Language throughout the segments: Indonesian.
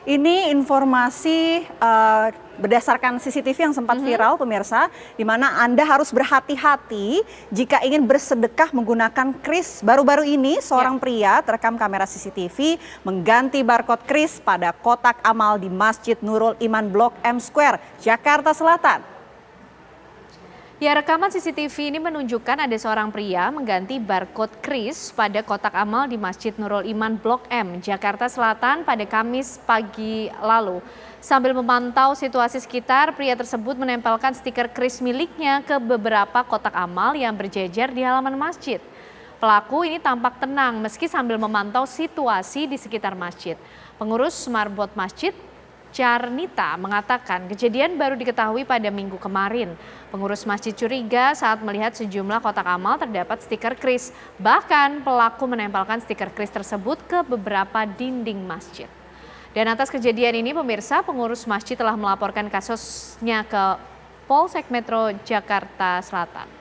Ini informasi berdasarkan CCTV yang sempat viral pemirsa, di mana Anda harus berhati-hati jika ingin bersedekah menggunakan kris. Baru-baru ini seorang pria terekam kamera CCTV mengganti barcode kris pada kotak amal di Masjid Nurul Iman Blok M Square, Jakarta Selatan. Ya, rekaman CCTV ini menunjukkan ada seorang pria mengganti barcode kris pada kotak amal di Masjid Nurul Iman Blok M, Jakarta Selatan pada Kamis pagi lalu. Sambil memantau situasi sekitar, pria tersebut menempelkan stiker kris miliknya ke beberapa kotak amal yang berjejer di halaman masjid. Pelaku ini tampak tenang meski sambil memantau situasi di sekitar masjid. Pengurus marbot masjid, Carnita, mengatakan kejadian baru diketahui pada Minggu kemarin. Pengurus masjid curiga saat melihat sejumlah kotak amal terdapat stiker kris. Bahkan pelaku menempelkan stiker kris tersebut ke beberapa dinding masjid. Dan atas kejadian ini pemirsa, pengurus masjid telah melaporkan kasusnya ke Polsek Metro Jakarta Selatan.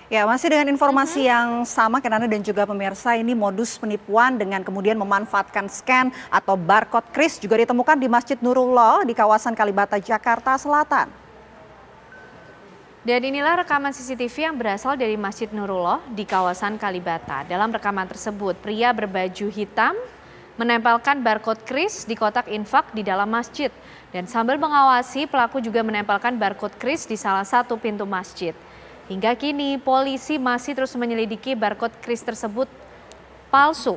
Ya, masih dengan informasi yang sama Kenana dan juga pemirsa, ini modus penipuan dengan kemudian memanfaatkan scan atau barcode kris juga ditemukan di Masjid Nurullah di kawasan Kalibata, Jakarta Selatan. Dan inilah rekaman CCTV yang berasal dari Masjid Nurullah di kawasan Kalibata. Dalam rekaman tersebut, pria berbaju hitam menempelkan barcode kris di kotak infak di dalam masjid. Dan sambil mengawasi, pelaku juga menempelkan barcode kris di salah satu pintu masjid. Hingga kini polisi masih terus menyelidiki barcode kris tersebut palsu.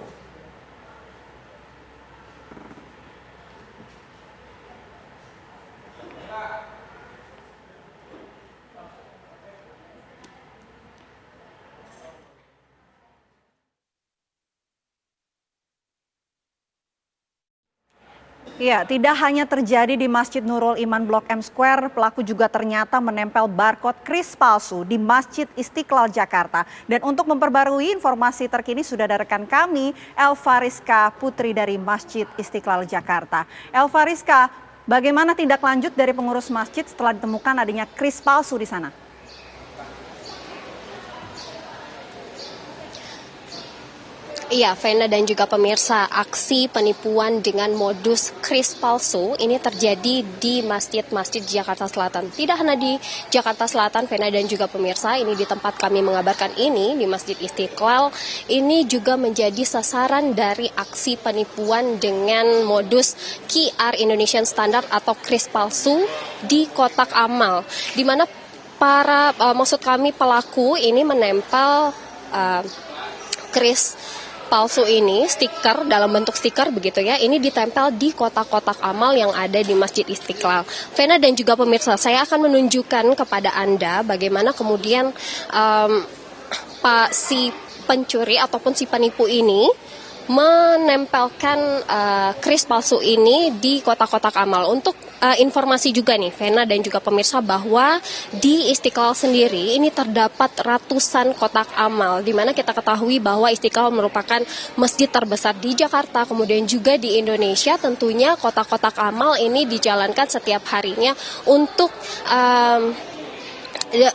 Ya, tidak hanya terjadi di Masjid Nurul Iman Blok M Square, pelaku juga ternyata menempel barcode kris palsu di Masjid Istiqlal Jakarta. Dan untuk memperbarui informasi terkini sudah ada rekan kami, Elva Rizka Putri dari Masjid Istiqlal Jakarta. Elva Rizka, bagaimana tindak lanjut dari pengurus masjid setelah ditemukan adanya kris palsu di sana? Iya, Vena dan juga pemirsa, aksi penipuan dengan modus kris palsu ini terjadi di masjid-masjid Jakarta Selatan. Tidak hanya di Jakarta Selatan, Vena dan juga pemirsa, ini di tempat kami mengabarkan ini, di Masjid Istiqlal, ini juga menjadi sasaran dari aksi penipuan dengan modus QR Indonesian Standard atau kris palsu di kotak amal. Di mana maksud kami pelaku ini menempel kris palsu ini, stiker dalam bentuk stiker begitu ya, ini ditempel di kotak-kotak amal yang ada di Masjid Istiqlal. Vena dan juga pemirsa, saya akan menunjukkan kepada Anda bagaimana kemudian si pencuri ataupun si penipu ini menempelkan kris palsu ini di kotak-kotak amal. Untuk informasi juga nih Vena dan juga pemirsa, bahwa di Istiqlal sendiri ini terdapat ratusan kotak amal, di mana kita ketahui bahwa Istiqlal merupakan masjid terbesar di Jakarta, kemudian juga di Indonesia. Tentunya kotak-kotak amal ini dijalankan setiap harinya untuk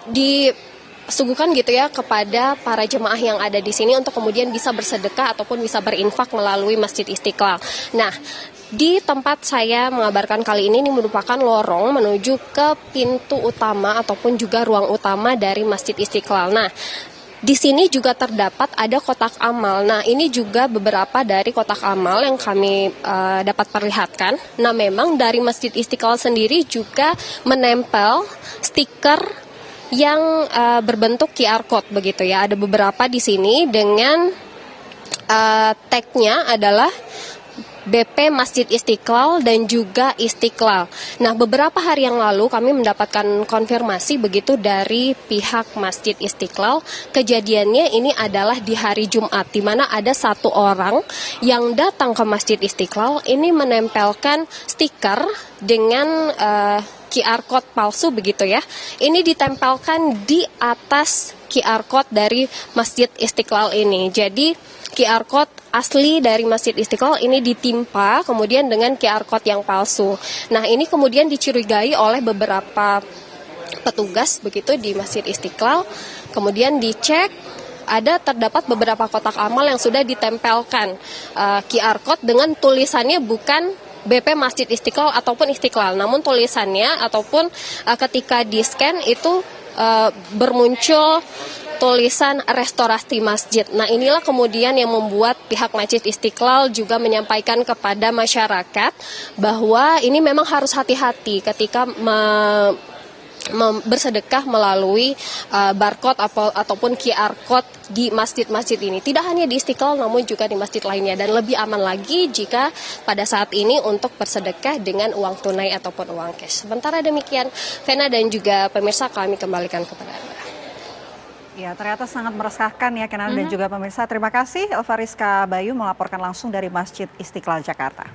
disuguhkan gitu ya kepada para jemaah yang ada di sini untuk kemudian bisa bersedekah ataupun bisa berinfak melalui Masjid Istiqlal. Nah, di tempat saya mengabarkan kali ini merupakan lorong menuju ke pintu utama ataupun juga ruang utama dari Masjid Istiqlal. Nah, di sini juga terdapat ada kotak amal. Nah, ini juga beberapa dari kotak amal yang kami dapat perlihatkan. Nah, memang dari Masjid Istiqlal sendiri juga menempel stiker yang berbentuk QR code begitu ya. Ada beberapa di sini dengan tagnya adalah BP Masjid Istiqlal dan juga Istiqlal. Nah, beberapa hari yang lalu kami mendapatkan konfirmasi begitu dari pihak Masjid Istiqlal. Kejadiannya ini adalah di hari Jumat, di mana ada satu orang yang datang ke Masjid Istiqlal ini menempelkan stiker dengan QR code palsu begitu ya. Ini ditempelkan di atas QR code dari Masjid Istiqlal ini. Jadi QR code asli dari Masjid Istiqlal ini ditimpa kemudian dengan QR code yang palsu. Nah, ini kemudian dicurigai oleh beberapa petugas begitu di Masjid Istiqlal. Kemudian dicek, terdapat beberapa kotak amal yang sudah ditempelkan QR code dengan tulisannya bukan BP Masjid Istiqlal ataupun Istiqlal, namun tulisannya ataupun ketika di-scan itu bermuncul tulisan restorasi masjid. Nah, inilah kemudian yang membuat pihak Masjid Istiqlal juga menyampaikan kepada masyarakat bahwa ini memang harus hati-hati ketika bersedekah melalui barcode ataupun QR code di masjid-masjid ini. Tidak hanya di Istiqlal namun juga di masjid lainnya, dan lebih aman lagi jika pada saat ini untuk bersedekah dengan uang tunai ataupun uang cash. Sementara demikian, Vena dan juga pemirsa, kami kembalikan kepada Anda. Ya, ternyata sangat meresahkan ya Kenan dan juga pemirsa. Terima kasih Elva Rizka Bayu melaporkan langsung dari Masjid Istiqlal Jakarta.